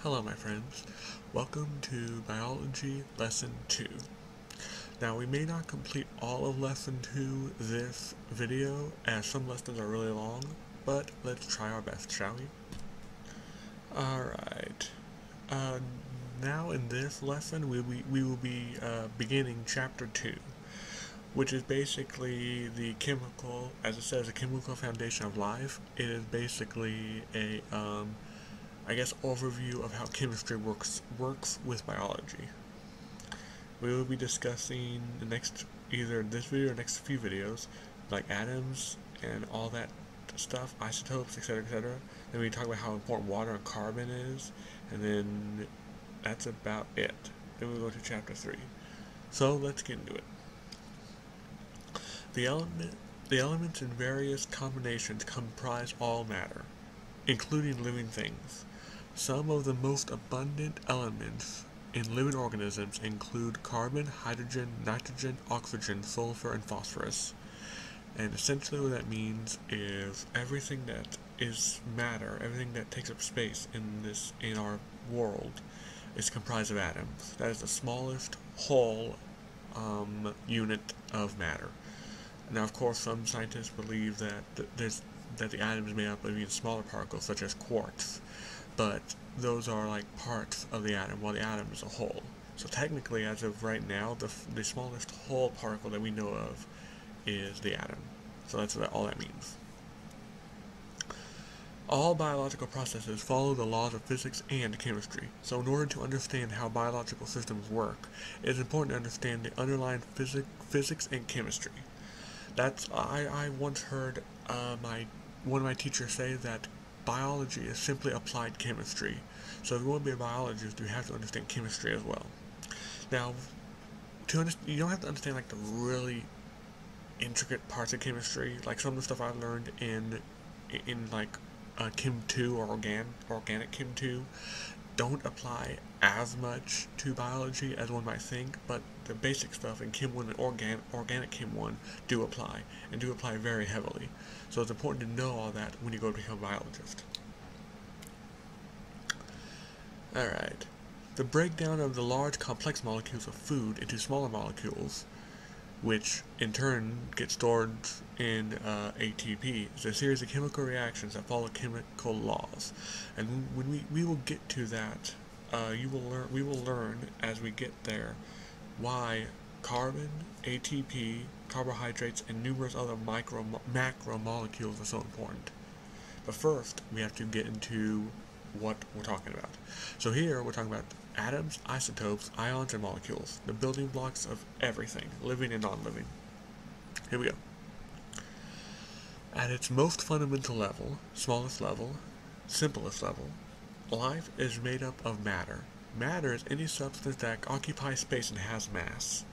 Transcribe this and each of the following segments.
Hello my friends, welcome to Biology Lesson 2. Now we may not complete all of Lesson 2 this video, as some lessons are really long, but let's try our best, shall we? Alright, now in this lesson we will be beginning Chapter 2, which is basically the chemical, as it says, the chemical foundation of life. It is basically a overview of how chemistry works with biology. We will be discussing either this video or next few videos, like atoms and all that stuff, isotopes, etc., etc. Then we talk about how important water and carbon is, and then that's about it. Then we'll go to Chapter 3. So let's get into it. The elements in various combinations comprise all matter, including living things. Some of the most abundant elements in living organisms include carbon, hydrogen, nitrogen, oxygen, sulfur, and phosphorus. And essentially what that means is everything that is matter, everything that takes up space in our world, is comprised of atoms. That is the smallest whole unit of matter. Now, of course, some scientists believe that the atom is made up of even smaller particles, such as quarks. But those are like parts of the atom, while the atom is a whole. So technically, as of right now, the smallest whole particle that we know of is the atom. So that's all that means. All biological processes follow the laws of physics and chemistry. So in order to understand how biological systems work, it is important to understand the underlying physics and chemistry. I once heard one of my teachers say that biology is simply applied chemistry. So if you want to be a biologist, you have to understand chemistry as well. Now, you don't have to understand like the really intricate parts of chemistry. Like some of the stuff I learned in like Chem 2 or organic Chem 2 don't apply as much to biology as one might think, but the basic stuff in Chem 1 and organic Chem 1 do apply, and do apply very heavily. So it's important to know all that when you go to become a biologist. Alright, the breakdown of the large complex molecules of food into smaller molecules, which in turn get stored in ATP, is a series of chemical reactions that follow chemical laws. And when we will get to that, we will learn as we get there why carbon, ATP, carbohydrates, and numerous other macro molecules are so important. But first, we have to get into what we're talking about. So here, we're talking about atoms, isotopes, ions, and molecules, the building blocks of everything, living and non-living. Here we go. At its most fundamental level, smallest level, simplest level, life is made up of matter. Matter is any substance that occupies space and has mass.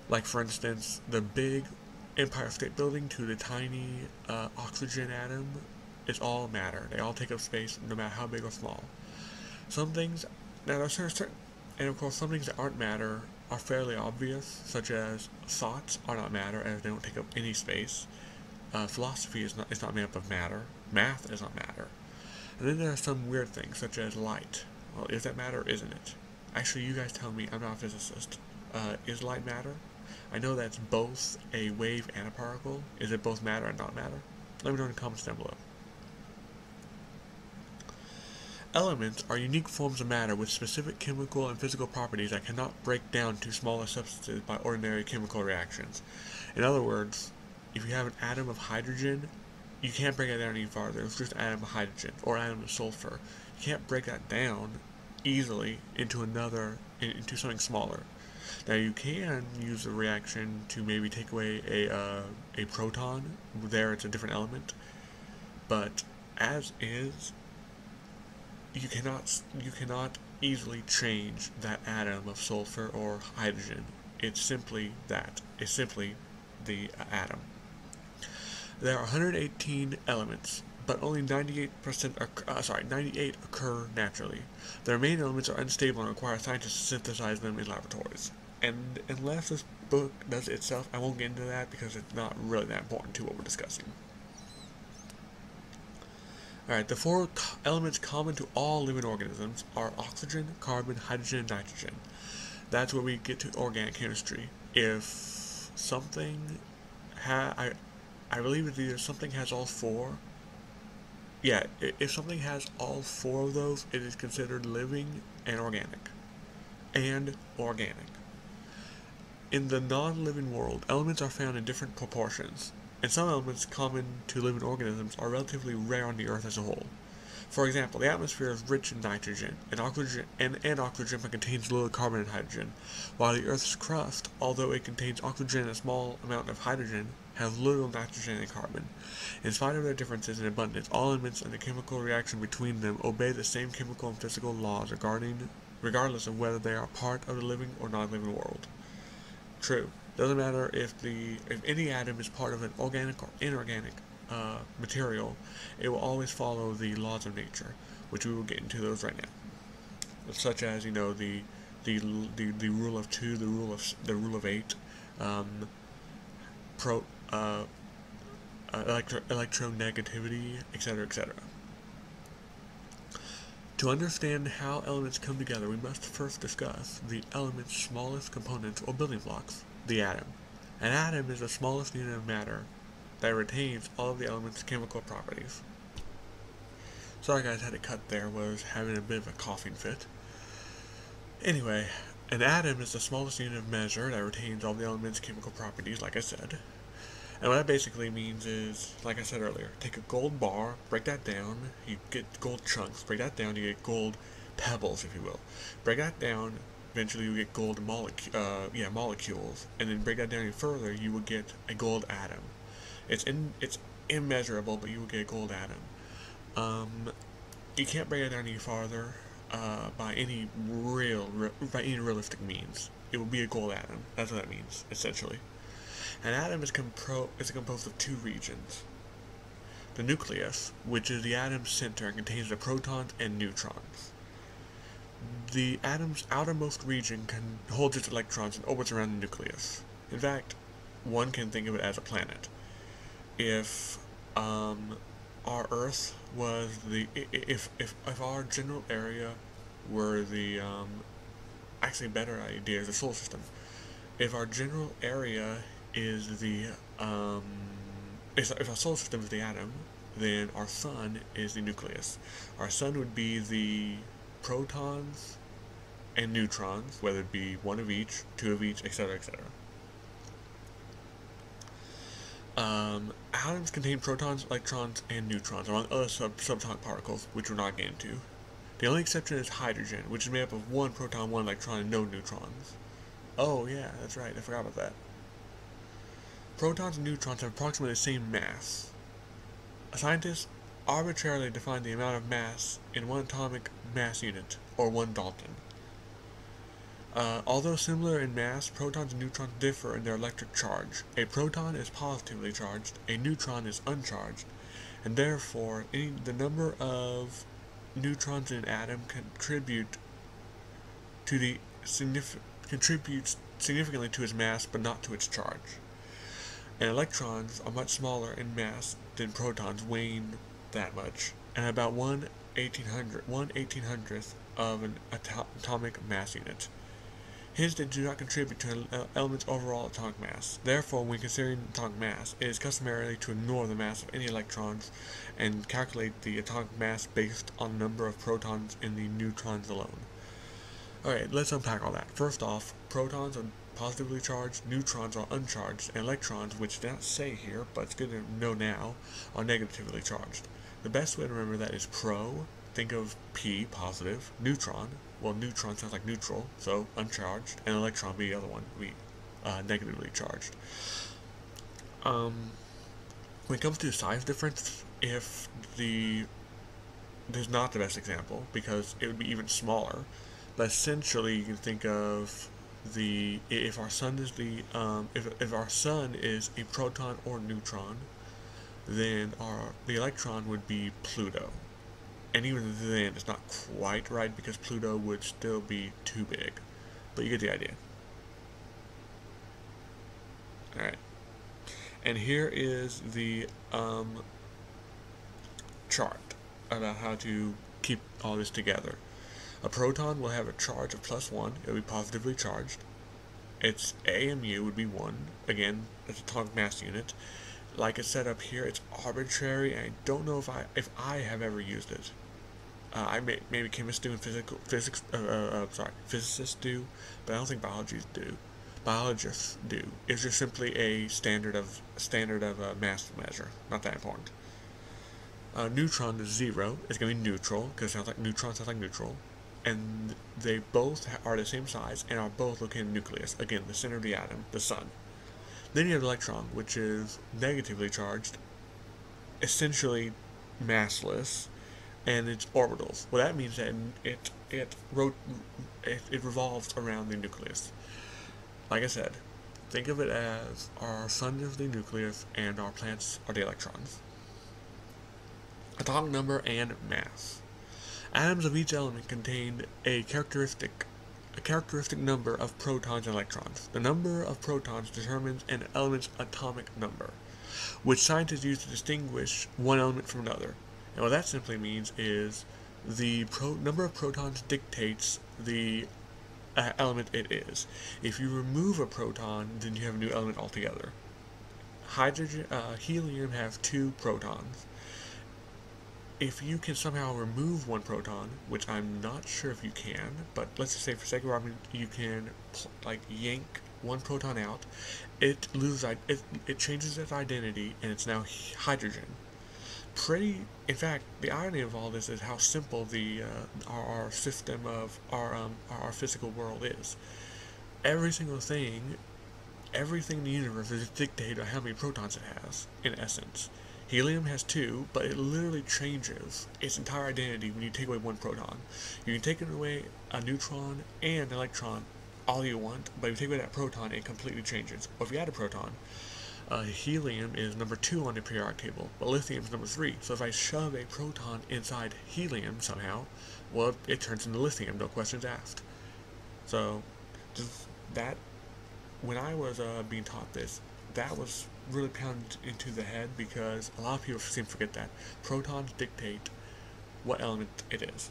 Like, for instance, the big Empire State Building to the tiny oxygen atom is all matter. They all take up space, no matter how big or small. Some things that are certain, and of course some things that aren't matter are fairly obvious, such as thoughts are not matter as they don't take up any space. Philosophy is not made up of matter. Math is not matter. And then there are some weird things, such as light. Well, is that matter or isn't it? Actually, you guys tell me, I'm not a physicist. Is light matter? I know that's both a wave and a particle. Is it both matter and not matter? Let me know in the comments down below. Elements are unique forms of matter with specific chemical and physical properties that cannot break down to smaller substances by ordinary chemical reactions. In other words, if you have an atom of hydrogen, you can't break it down any farther. It's just an atom of hydrogen or an atom of sulfur. You can't break that down easily into something smaller. Now you can use the reaction to maybe take away a proton. There it's a different element, but as is, you cannot easily change that atom of sulfur or hydrogen. It's simply that. It's simply the atom. There are 118 elements, but only 98 occur naturally. Their main elements are unstable and require scientists to synthesize them in laboratories. And unless this book does it itself, I won't get into that because it's not really that important to what we're discussing. Alright, the four elements common to all living organisms are oxygen, carbon, hydrogen, and nitrogen. That's where we get to organic chemistry. If something I believe it's either something has all four. Yeah, if something has all four of those, it is considered living and organic. In the non-living world, elements are found in different proportions, and some elements common to living organisms are relatively rare on the Earth as a whole. For example, the atmosphere is rich in nitrogen, and oxygen but contains little carbon and hydrogen, while the Earth's crust, although it contains oxygen and a small amount of hydrogen, has little nitrogen and carbon. In spite of their differences in abundance, all elements and the chemical reaction between them obey the same chemical and physical laws regardless of whether they are part of the living or non-living world. True. Doesn't matter if any atom is part of an organic or inorganic material, it will always follow the laws of nature, which we will get into those right now. Such as, the rule of two, the rule of eight, electronegativity, etc., etc. To understand how elements come together, we must first discuss the element's smallest components or building blocks, the atom. An atom is the smallest unit of matter that retains all of the element's chemical properties. Sorry guys, had to cut there, was having a bit of a coughing fit. Anyway, an atom is the smallest unit of measure that retains all the element's chemical properties, like I said. And what that basically means is, like I said earlier, take a gold bar, break that down, you get gold chunks, break that down, you get gold pebbles, if you will. Break that down, eventually you get gold molecules, and then break that down even further, you will get a gold atom. It's immeasurable, but you will get a gold atom. You can't break it down any farther by any realistic means. It will be a gold atom. That's what that means, essentially. An atom is composed of two regions. The nucleus, which is the atom's center and contains the protons and neutrons. The atom's outermost region holds its electrons and orbits around the nucleus. In fact, one can think of it as a planet. If our Earth was if our general area were the actually a better idea is the solar system. If our general area is the if our solar system is the atom, then our sun is the nucleus. Our sun would be the protons and neutrons, whether it be one of each, two of each, etc., etc. Atoms contain protons, electrons, and neutrons, among other subatomic particles, which we're not getting into. The only exception is hydrogen, which is made up of one proton, one electron, and no neutrons. Oh yeah, that's right, I forgot about that. Protons and neutrons have approximately the same mass. Scientists arbitrarily define the amount of mass in one atomic mass unit, or 1 Dalton. Although similar in mass, protons and neutrons differ in their electric charge. A proton is positively charged, a neutron is uncharged, and therefore the number of neutrons in an atom contributes significantly to its mass, but not to its charge. And electrons are much smaller in mass than protons, weighing that much, and about 1/1800th of an atomic mass unit. Hence, they do not contribute to an element's overall atomic mass. Therefore, when considering atomic mass, it is customary to ignore the mass of any electrons and calculate the atomic mass based on the number of protons in the neutrons alone. Alright, let's unpack all that. First off, protons are positively charged, neutrons are uncharged, and electrons, which they don't say here, but it's good to know now, are negatively charged. The best way to remember that is pro, think of P, positive, neutron, well, neutron sounds like neutral, so uncharged, and electron be the other one, be negatively charged. When it comes to size difference, if this is not the best example, because it would be even smaller, but essentially you can think of if our sun is if our sun is a proton or neutron, then the electron would be Pluto. And even then, it's not quite right because Pluto would still be too big. But you get the idea. Alright. And here is the chart. about how to keep all this together. A proton will have a charge of +1. It will be positively charged. Its AMU would be 1. Again, it's atomic mass unit. Like it's set up here, it's arbitrary, and I don't know if I have ever used it. Maybe chemists do and physicists do, but I don't think biologists do. It's just simply a standard of mass measure. Not that important. Neutron is 0. It's going to be neutral because neutron sounds like neutral, and they both are the same size and are both located in the nucleus. Again, the center of the atom, the sun. Then you have the electron, which is negatively charged, essentially massless, and it's orbitals. Well, that means that it revolves around the nucleus. Like I said, think of it as our sun is the nucleus and our planets are the electrons. Atomic number and mass. Atoms of each element contain a characteristic number of protons and electrons. The number of protons determines an element's atomic number, which scientists use to distinguish one element from another. And what that simply means is the number of protons dictates the element it is. If you remove a proton, then you have a new element altogether. Helium has 2 protons. If you can somehow remove 1 proton, which I'm not sure if you can, but let's just say for sake of argument, you can yank 1 proton out, it changes its identity, and it's now hydrogen. In fact, the irony of all this is how simple our system of our physical world is. Every single thing, everything in the universe is dictated by how many protons it has, in essence. Helium has 2, but it literally changes its entire identity when you take away 1 proton. You can take away a neutron and an electron all you want, but if you take away that proton, it completely changes. Or if you add a proton, helium is number 2 on the periodic table, but lithium is number 3. So if I shove a proton inside helium somehow, well, it turns into lithium, no questions asked. So, when I was being taught this, that was really pounded into the head, because a lot of people seem to forget that protons dictate what element it is,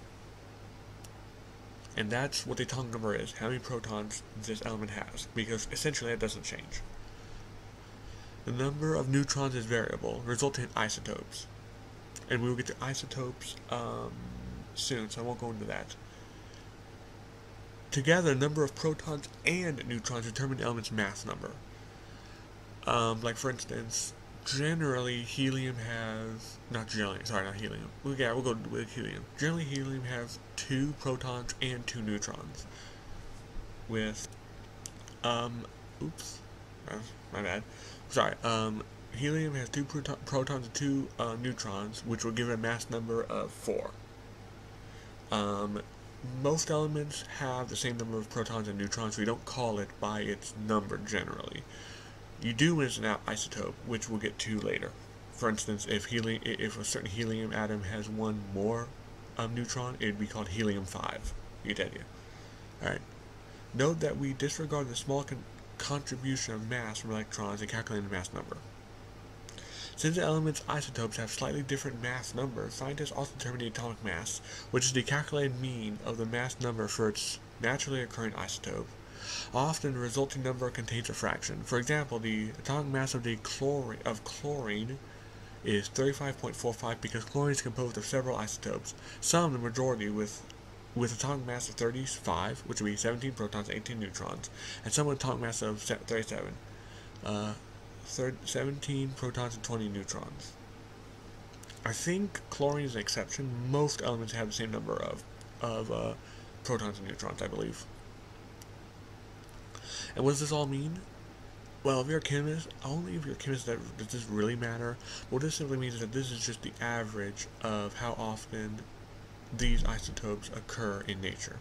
and that's what the atomic number is, how many protons this element has, because essentially it doesn't change. The number of neutrons is variable, resulting in isotopes, and we will get to isotopes soon, so I won't go into that. Together, the number of protons and neutrons determine the element's mass number. Like for instance, generally helium has, not helium. We'll go with helium. Generally helium has 2 protons and 2 neutrons. With, oops, my bad. Sorry, helium has 2 protons and 2 neutrons, which will give it a mass number of 4. Most elements have the same number of protons and neutrons, so we don't call it by its number generally. You do when it's an isotope, which we'll get to later. For instance, if a certain helium atom has 1 more neutron, it would be called helium-5. You get the idea. Alright. Note that we disregard the small contribution of mass from electrons in calculating the mass number. Since the element's isotopes have slightly different mass numbers, scientists also determine the atomic mass, which is the calculated mean of the mass number for its naturally occurring isotope. Often the resulting number contains a fraction. For example, the atomic mass of chlorine is 35.45 because chlorine is composed of several isotopes, some, the majority, with atomic mass of 35, which would be 17 protons and 18 neutrons, and some with atomic mass of 37, 17 protons and 20 neutrons. I think chlorine is an exception. Most elements have the same number of protons and neutrons, I believe. And what does this all mean? Well, if you're a chemist, only if you're a chemist does this really matter. What this simply means is that this is just the average of how often these isotopes occur in nature.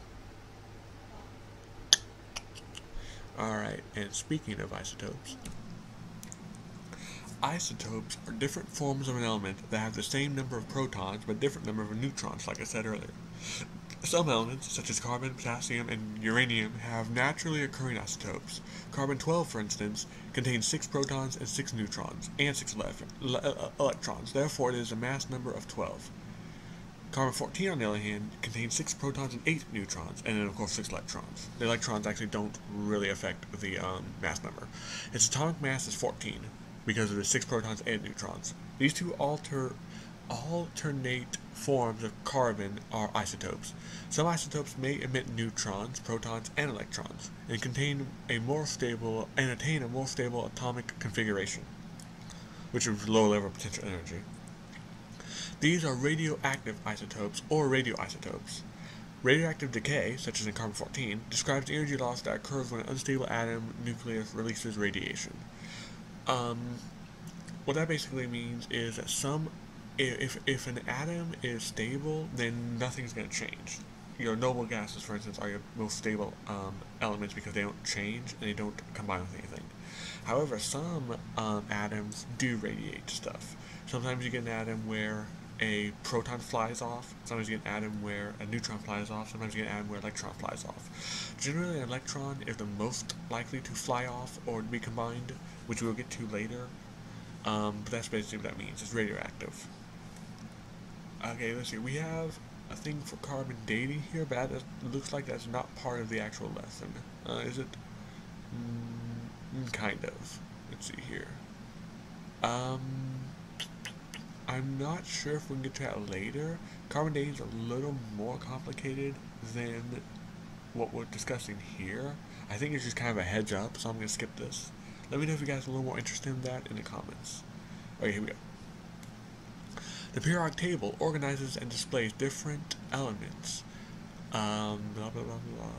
Alright, and speaking of isotopes, isotopes are different forms of an element that have the same number of protons but different number of neutrons, like I said earlier. Some elements, such as carbon, potassium, and uranium, have naturally occurring isotopes. Carbon-12, for instance, contains 6 protons and 6 neutrons, and 6 electrons. Therefore, it is a mass number of 12. Carbon-14, on the other hand, contains 6 protons and 8 neutrons, and then of course 6 electrons. The electrons actually don't really affect the mass number. Its atomic mass is 14 because of the 6 protons and neutrons. These two alternate forms of carbon are isotopes. Some isotopes may emit neutrons, protons, and electrons, and attain a more stable atomic configuration, which is low level potential energy. These are radioactive isotopes or radioisotopes. Radioactive decay, such as in carbon-14, describes the energy loss that occurs when an unstable atom nucleus releases radiation. What that basically means is that if an atom is stable, then nothing's going to change. Your noble gases, for instance, are your most stable elements because they don't change and they don't combine with anything. However, some atoms do radiate stuff. Sometimes you get an atom where a proton flies off, sometimes you get an atom where a neutron flies off, sometimes you get an atom where an electron flies off. Generally, an electron is the most likely to fly off or to be combined, which we'll get to later, but that's basically what that means. It's radioactive. Okay, let's see, we have a thing for carbon dating here, but that looks like that's not part of the actual lesson. Is it? Kind of. Let's see here. I'm not sure if we can get to that later. Carbon dating is a little more complicated than what we're discussing here. I think it's just kind of a heads up, so I'm going to skip this. Let me know if you guys are a little more interested in that in the comments. Okay, here we go. The periodic table organizes and displays different elements. Blah, blah, blah, blah.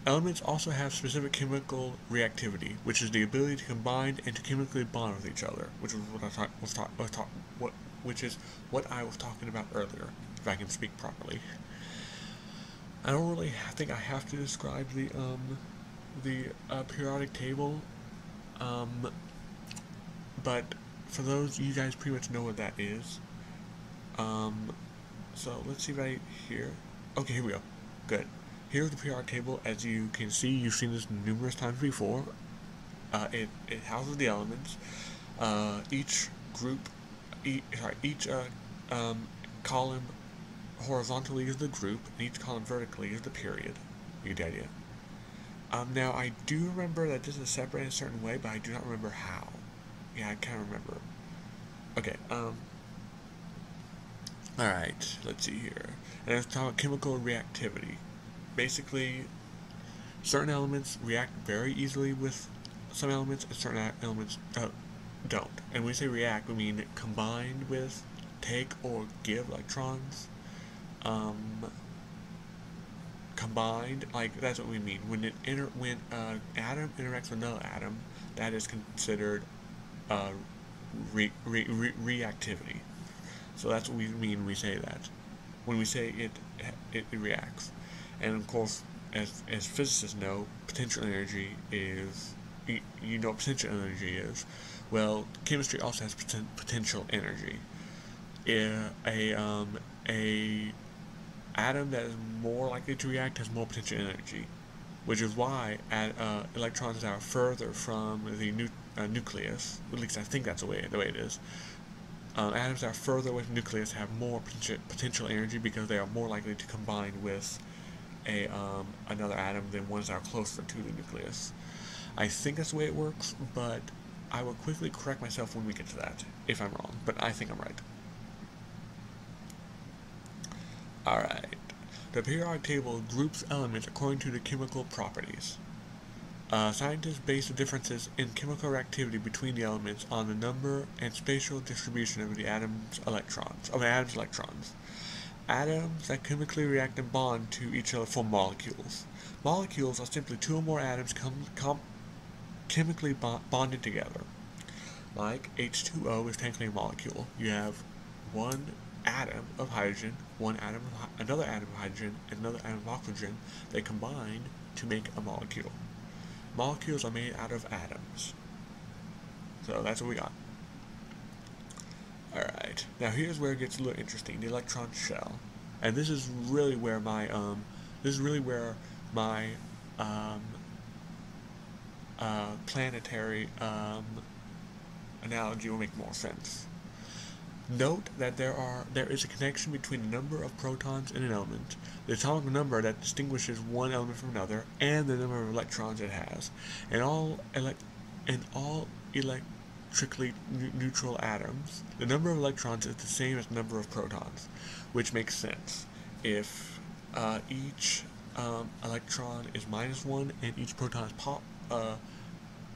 Elements also have specific chemical reactivity, which is the ability to combine and to chemically bond with each other, which is what I was talking about earlier, if I can speak properly. I don't really think I have to describe the periodic table, but for those, you guys pretty much know what that is. So let's see right here. Okay, here we go. Good. Here's the periodic table. As you can see, you've seen this numerous times before. It houses the elements. Each column horizontally is the group, and each column vertically is the period. You get the idea. Now, I do remember that this is separated in a certain way, but I do not remember how. Yeah, I can't remember. Okay, alright, let's see here. And it's talking about chemical reactivity. Basically, certain elements react very easily with some elements, and certain elements don't. And when we say react, we mean combined with, take or give electrons. Combined, like that's what we mean. When an atom interacts with another atom, that is considered reactivity. So that's what we mean when we say that. When we say it reacts. And of course, as physicists know, potential energy is, you know what potential energy is. Well, chemistry also has potential energy. A atom that is more likely to react has more potential energy, which is why electrons that are further from the nucleus, at least I think that's the way it is. Atoms that are further away from the nucleus have more potential energy because they are more likely to combine with another atom than ones that are closer to the nucleus. I think that's the way it works, but I will quickly correct myself when we get to that, if I'm wrong, but I think I'm right. Alright, the periodic table groups elements according to the chemical properties. Scientists base the differences in chemical reactivity between the elements on the number and spatial distribution of the atom's electrons. Atoms that chemically react and bond to each other form molecules. Molecules are simply two or more atoms chemically bonded together. Like H2O is technically a molecule. You have one atom of hydrogen, another atom of hydrogen, and another atom of oxygen. They combine to make a molecule. Molecules are made out of atoms. So that's what we got. Alright, now here's where it gets a little interesting, the Electron Shell. And this is really where my planetary analogy will make more sense. Note that there is a connection between the number of protons in an element, the atomic number that distinguishes one element from another, and the number of electrons it has. In all electrically neutral atoms, the number of electrons is the same as the number of protons, which makes sense. If each electron is -1 and each proton is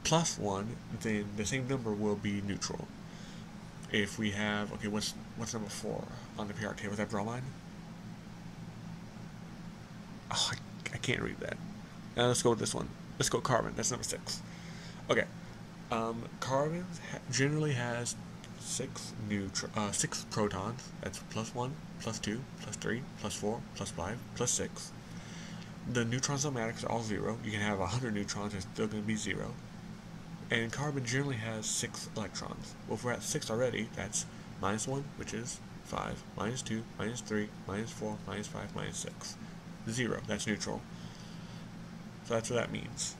+1, then the same number will be neutral. If we have, okay, what's number 4 on the periodic table? Is that bromine? Oh, I can't read that. Now let's go with this one. Let's go carbon. That's number 6. Okay. Carbon generally has 6 protons. That's +1, +2, +3, +4, +5, +6. The neutrons don't matter because they're all 0. You can have 100 neutrons, it's still going to be 0. And carbon generally has 6 electrons. Well, if we're at 6 already, that's -1, which is 5, -2, -3, -4, -5, -6. 0, that's neutral. So that's what that means.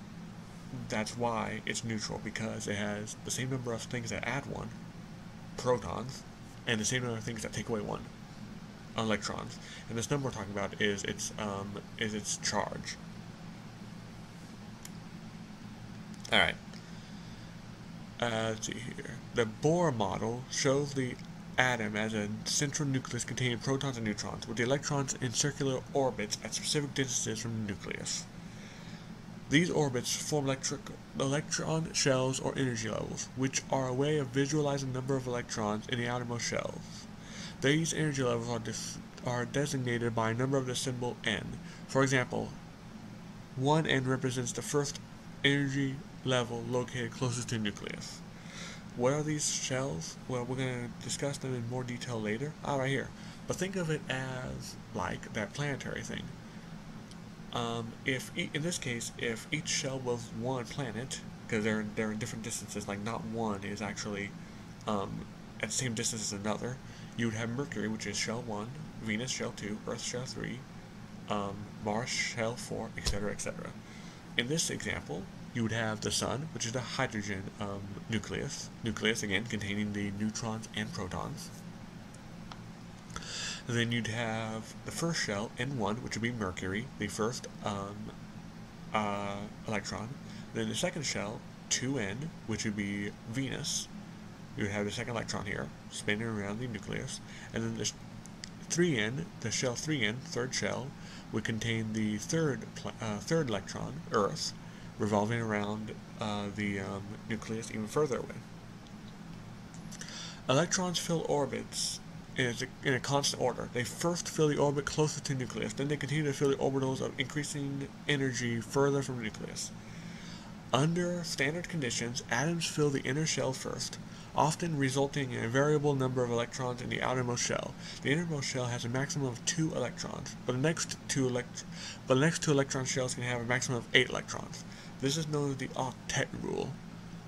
That's why it's neutral, because it has the same number of things that add 1, protons, and the same number of things that take away 1, electrons. And this number we're talking about is its charge. Alright. Let's see here. The Bohr Model shows the atom as a central nucleus containing protons and neutrons, with the electrons in circular orbits at specific distances from the nucleus. These orbits form electron shells or energy levels, which are a way of visualizing the number of electrons in the outermost shells. These energy levels are designated by a number of the symbol N. For example, 1 N represents the first energy level located closest to the nucleus. What are these shells? Well, we're going to discuss them in more detail later. Right here. But think of it as like that planetary thing. In this case, if each shell was one planet, because they're in different distances, like not one is actually at the same distance as another, you would have Mercury, which is shell 1, Venus shell 2, Earth shell 3, Mars shell 4, etc., etc. In this example, you would have the Sun, which is the hydrogen nucleus, again, containing the neutrons and protons. Then you'd have the first shell, N1, which would be Mercury, the first electron. Then the second shell, 2N, which would be Venus. You would have the second electron here, spinning around the nucleus. And then the 3N, the shell 3N, third shell, would contain the third electron, Earth, revolving around the nucleus even further away. Electrons fill orbits in a constant order. They first fill the orbit closest to the nucleus, then they continue to fill the orbitals of increasing energy further from the nucleus. Under standard conditions, atoms fill the inner shell first, often resulting in a variable number of electrons in the outermost shell. The innermost shell has a maximum of 2 electrons, but the next two electron shells can have a maximum of 8 electrons. This is known as the Octet Rule,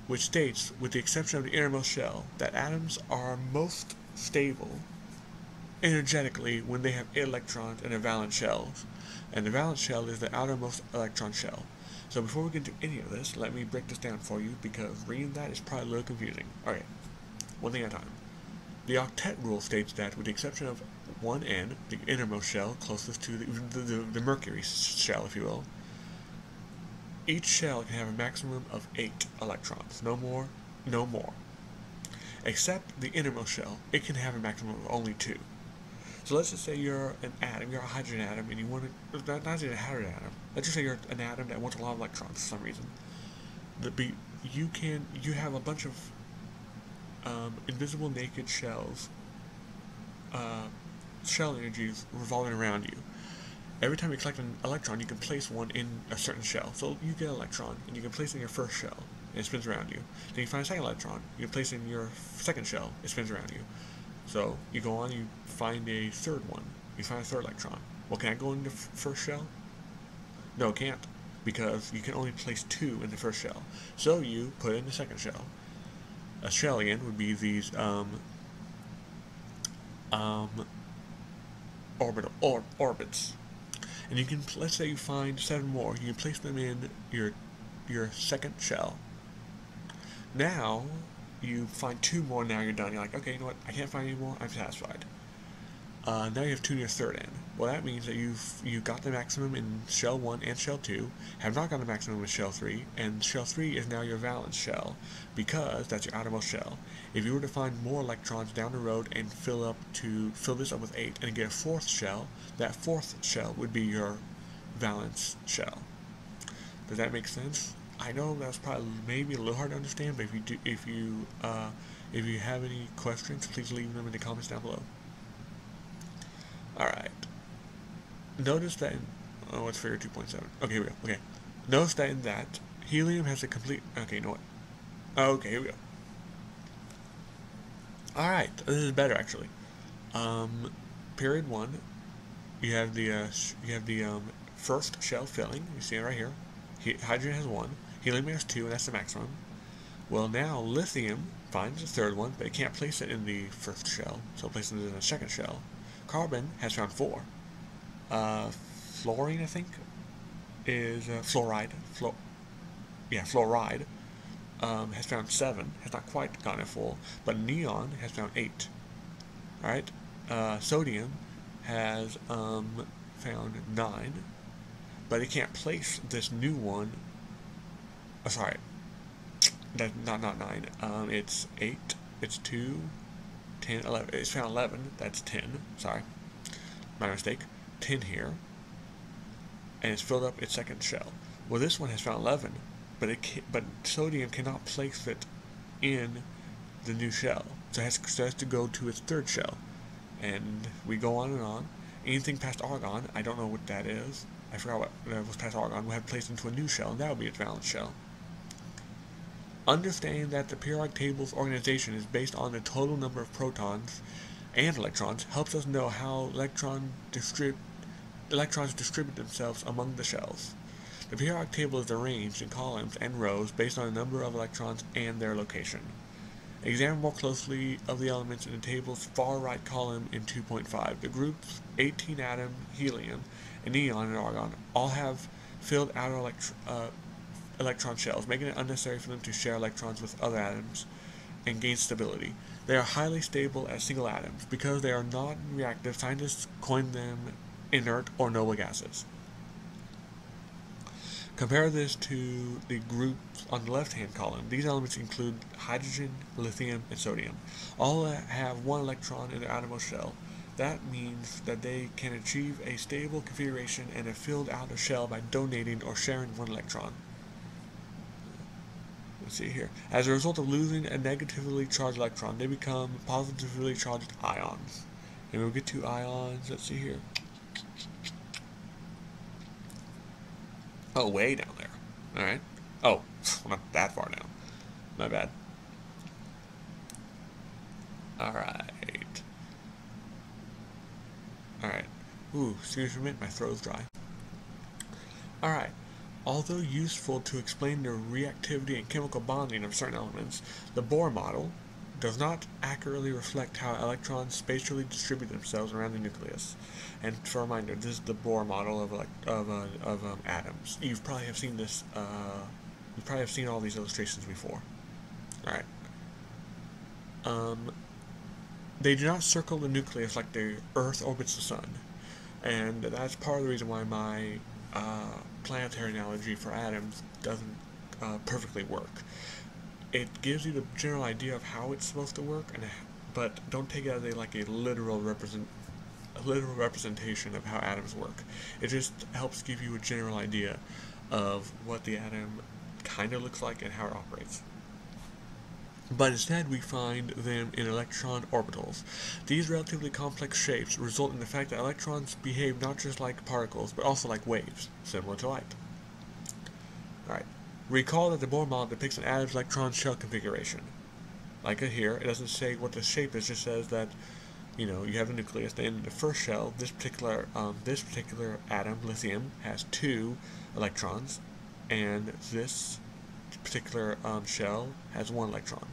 which states, with the exception of the innermost shell, that atoms are most stable energetically when they have 8 electrons in their valence shells, and the valence shell is the outermost electron shell. So before we get into any of this, let me break this down for you, because reading that is probably a little confusing. Alright, one thing at a time. The Octet Rule states that, with the exception of 1N, the innermost shell, closest to the Mercury shell, if you will, each shell can have a maximum of 8 electrons, no more, no more. Except the innermost shell, it can have a maximum of only 2. So let's just say you're an atom, you're a hydrogen atom, and you want to, not just a hydrogen atom, let's just say you're an atom that wants a lot of electrons for some reason. You have a bunch of invisible naked shells, shell energies revolving around you. Every time you collect an electron, you can place one in a certain shell. So you get an electron, and you can place it in your first shell, and it spins around you. Then you find a second electron, you can place it in your second shell, it spins around you. So you go on, you find a third one, you find a third electron. Well, can I go in the first shell? No, it can't, because you can only place 2 in the first shell. So you put it in the second shell. A shell, again, would be these orbits. And you can, let's say you find 7 more, you can place them in your second shell. Now, you find 2 more, now you're done. You're like, okay, you know what, I can't find any more, I'm satisfied. Now you have 2 in your third end. Well, that means that you got the maximum in Shell 1 and Shell 2, have not got the maximum in Shell 3, and Shell 3 is now your Valence Shell, because that's your outermost shell. If you were to find more electrons down the road and fill this up with 8 and get a 4th shell, that 4th shell would be your Valence Shell. Does that make sense? I know that's probably maybe a little hard to understand, but if you have any questions, please leave them in the comments down below. Alright. Notice that what's figure 2.7? Okay, here we go. Okay. Notice that in that, helium has a complete... Okay, you know what? Okay, here we go. Alright, this is better actually. Period 1, you have the first shell filling. You see it right here. Hydrogen has 1, helium has 2, and that's the maximum. Well, now lithium finds the third one, but it can't place it in the first shell, so it places it in the second shell. Carbon has found 4. Fluorine, I think, is fluoride. Fluoride has found 7. Has not quite gotten it full, but neon has found 8. All right. Sodium has found 9, but it can't place this new one. Oh, sorry, that's not 9. It's 8. It's 2. 10, 11. It's found 11. That's 10. Sorry, my mistake. 10 here, and it's filled up its second shell. Well, this one has found 11, but sodium cannot place it in the new shell, so it has to go to its third shell, and we go on and on. Anything past argon, I don't know what that is. I forgot what was past argon. We have to place into a new shell, and that would be its valence shell. Understanding that the periodic table's organization is based on the total number of protons and electrons helps us know how electrons distribute themselves among the shells. The periodic table is arranged in columns and rows based on the number of electrons and their location. Examine more closely of the elements in the table's far right column in 2.5. The groups 18 atom, helium, and neon and argon all have filled outer electron shells, making it unnecessary for them to share electrons with other atoms and gain stability. They are highly stable as single atoms. Because they are non-reactive, scientists coin them inert or noble gases. Compare this to the groups on the left-hand column. These elements include hydrogen, lithium, and sodium. All have 1 electron in their outermost shell. That means that they can achieve a stable configuration and a filled outer shell by donating or sharing 1 electron. Let's see here. As a result of losing a negatively charged electron, they become positively charged ions. And we'll get to ions. Let's see here. Oh, way down there. Alright. Oh, not that far down. My bad. Alright. Alright. Ooh, excuse me for a minute, my throat's dry. Alright. Although useful to explain the reactivity and chemical bonding of certain elements, the Bohr model does not accurately reflect how electrons spatially distribute themselves around the nucleus. And for a reminder, this is the Bohr model of atoms. You probably have seen this. You probably have seen all these illustrations before. All right. They do not circle the nucleus like the Earth orbits the Sun, and that's part of the reason why my planetary analogy for atoms doesn't perfectly work. It gives you the general idea of how it's supposed to work, but don't take it as a literal representation of how atoms work. It just helps give you a general idea of what the atom kind of looks like and how it operates. But instead we find them in electron orbitals. These relatively complex shapes result in the fact that electrons behave not just like particles, but also like waves, similar to light. Alright, recall that the Bohr model depicts an atom's electron shell configuration. Like here, it doesn't say what the shape is, it just says that, you know, you have a nucleus, then in the first shell, this particular atom, lithium, has 2 electrons, and this particular shell has 1 electron.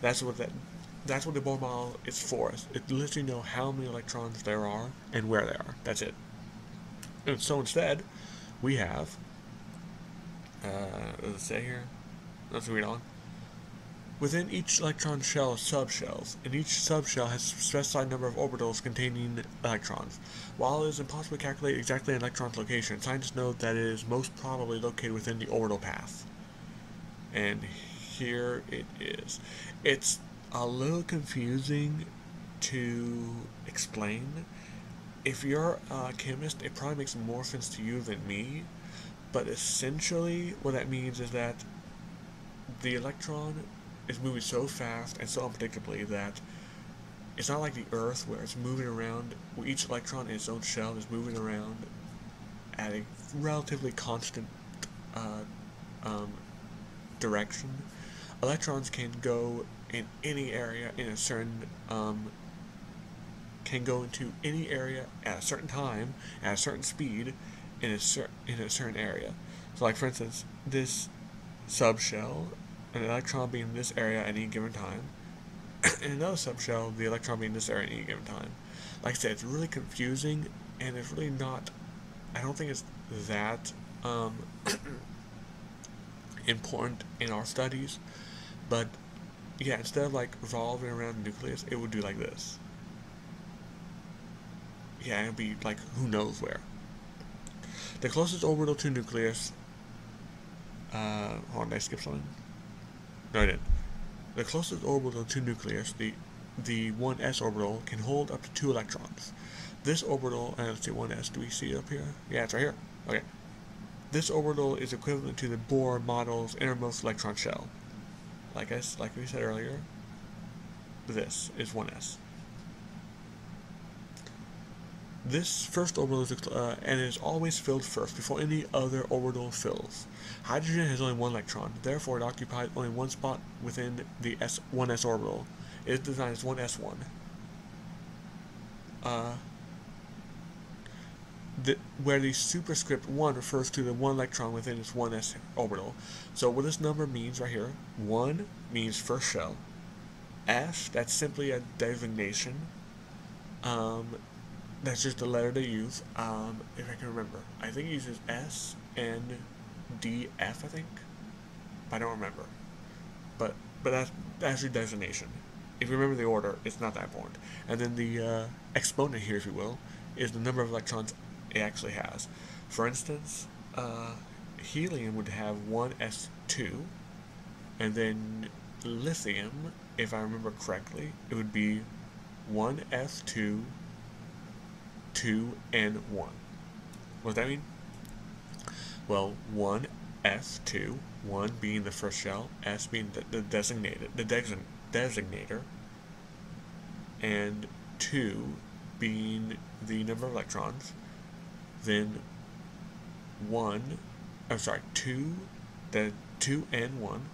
That's what the Bohr model is for. It lets you know how many electrons there are and where they are. That's it. And so instead, we have, let's say here, let's read on. Within each electron shell are subshells, and each subshell has a specified number of orbitals containing electrons. While it is impossible to calculate exactly an electron's location, scientists know that it is most probably located within the orbital path. And here it is. It's a little confusing to explain. If you're a chemist, it probably makes more sense to you than me, but essentially what that means is that the electron is moving so fast and so unpredictably that it's not like the Earth where it's moving around, where each electron in its own shell is moving around at a relatively constant direction. Electrons can go in any area in a certain can go into any area at a certain time at a certain speed in a certain area. So, like for instance, this subshell, an electron being in this area at any given time, and another subshell, the electron being in this area at any given time. Like I said, it's really confusing, and it's really not. I don't think it's that important in our studies, but yeah, instead of like revolving around the nucleus, it would do like this. Yeah, it would be like who knows where. The closest orbital to nucleus. Hold on, did I skip something? No, I didn't. The closest orbital to nucleus, the 1s orbital, can hold up to 2 electrons. This orbital, let's see, 1s, do we see it up here? Yeah, it's right here. Okay. This orbital is equivalent to the Bohr Model's innermost electron shell. Like we said earlier, this is 1s. This first orbital is and is always filled first before any other orbital fills. Hydrogen has only 1 electron, therefore it occupies only 1 spot within the 1s orbital. It is designed as 1s1. Where the superscript 1 refers to the 1 electron within its 1s orbital. So what this number means right here, 1 means first shell. S, that's simply a designation. That's just the letter they use. If I can remember, I think it uses S, N, D, F, I think. I don't remember. But that's your designation. If you remember the order, it's not that important. And then the exponent here, if you will, is the number of electrons it actually has. For instance, helium would have 1s2, and then lithium, if I remember correctly, it would be 1s2, 2, and 1. What does that mean? Well, 1s2, 1 being the first shell, s being the designator, and 2 being the number of electrons, then 2, the 2 and 1,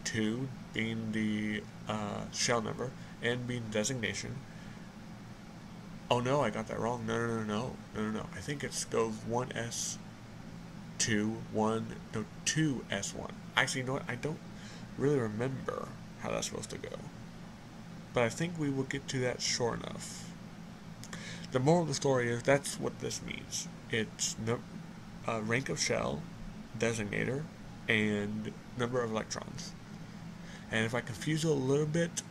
2 being the shell number, n being designation. Oh no, I got that wrong. No. I think it goes 1s2, 2s1. Actually, you know what? I don't really remember how that's supposed to go. But I think we will get to that sure enough. The moral of the story is that's what this means. It's rank of shell, designator, and number of electrons. And if I confuse it a little bit,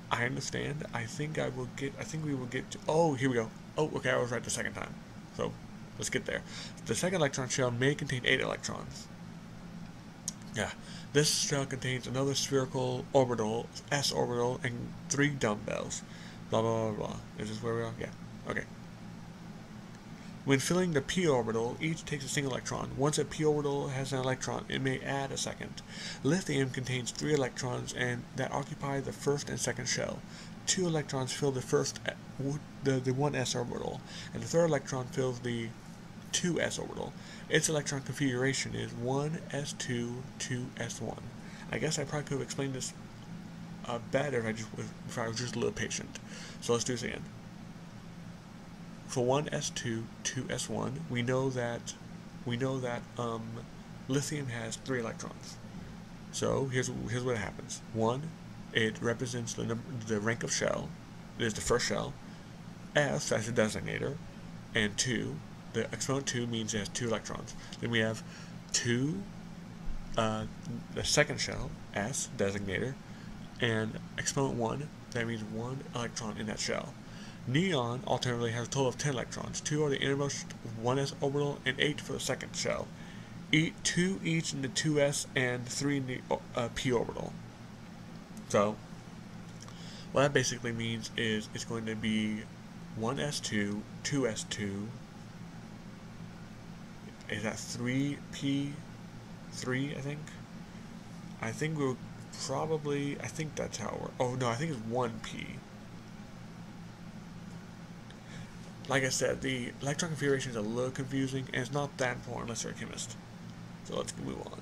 I understand. I think we will get to. Oh, here we go. Oh, okay, I was right the second time. So let's get there. The second electron shell may contain 8 electrons. Yeah, this shell contains another spherical orbital, s orbital, and 3 dumbbells. Blah blah blah blah. Is this where we are? Yeah. Okay. When filling the p orbital, each takes a single electron. Once a p orbital has an electron, it may add a second. Lithium contains 3 electrons and that occupy the first and second shell. 2 electrons fill the first, the 1s orbital, and the third electron fills the 2s orbital. Its electron configuration is 1s2, 2s1. I guess I probably could have explained this better if I was just a little patient. So let's do this again. For 1s2, 2s1, we know that lithium has 3 electrons. So here's what happens. 1, it represents the rank of shell. It is the first shell. S, that's the designator, and 2, the exponent 2 means it has 2 electrons. Then we have 2, the second shell, S, designator, and exponent 1, that means 1 electron in that shell. Neon, alternatively, has a total of 10 electrons. 2 are the innermost 1s orbital, and 8 for the second shell. 2 each in the 2s and 3 in the p orbital. So, what that basically means is it's going to be 1s2, 2s2, is that 3p3, I think? I think we'll probably, I think that's how it works. Oh no, I think it's 1p. Like I said, the electron configuration is a little confusing, and it's not that important unless you're a chemist. So let's move on.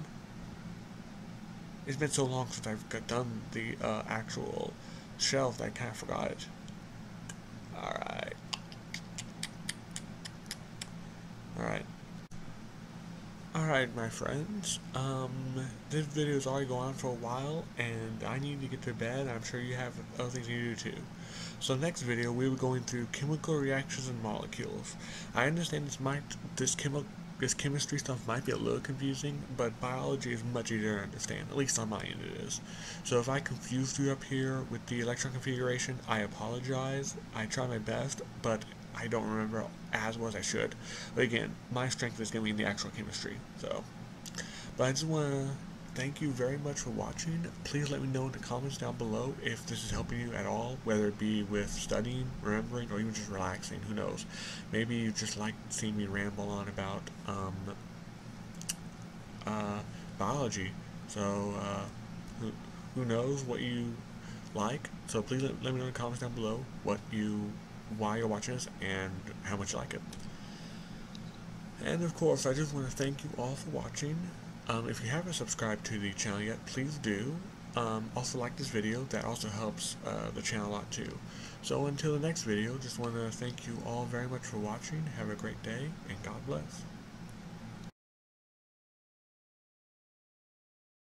It's been so long since I've done the actual shelf that I kind of forgot it. Alright. Alright, my friends. This video is already going on for a while, and I need to get to bed. I'm sure you have other things you do too. So next video, we'll be going through chemical reactions and molecules. I understand this chemistry stuff might be a little confusing, but biology is much easier to understand. At least on my end it is. So if I confused you up here with the electron configuration, I apologize. I try my best, but I don't remember as well as I should. But again, my strength is going to be in the actual chemistry. So, but I just want to thank you very much for watching. Please let me know in the comments down below if this is helping you at all, whether it be with studying, remembering, or even just relaxing. Who knows? Maybe you just like seeing me ramble on about biology. So who knows what you like? So please let me know in the comments down below why you're watching this and how much you like it. And of course, I just want to thank you all for watching. If you haven't subscribed to the channel yet, please do. Also like this video, that also helps the channel a lot too. So until the next video, just want to thank you all very much for watching. Have a great day, and God bless.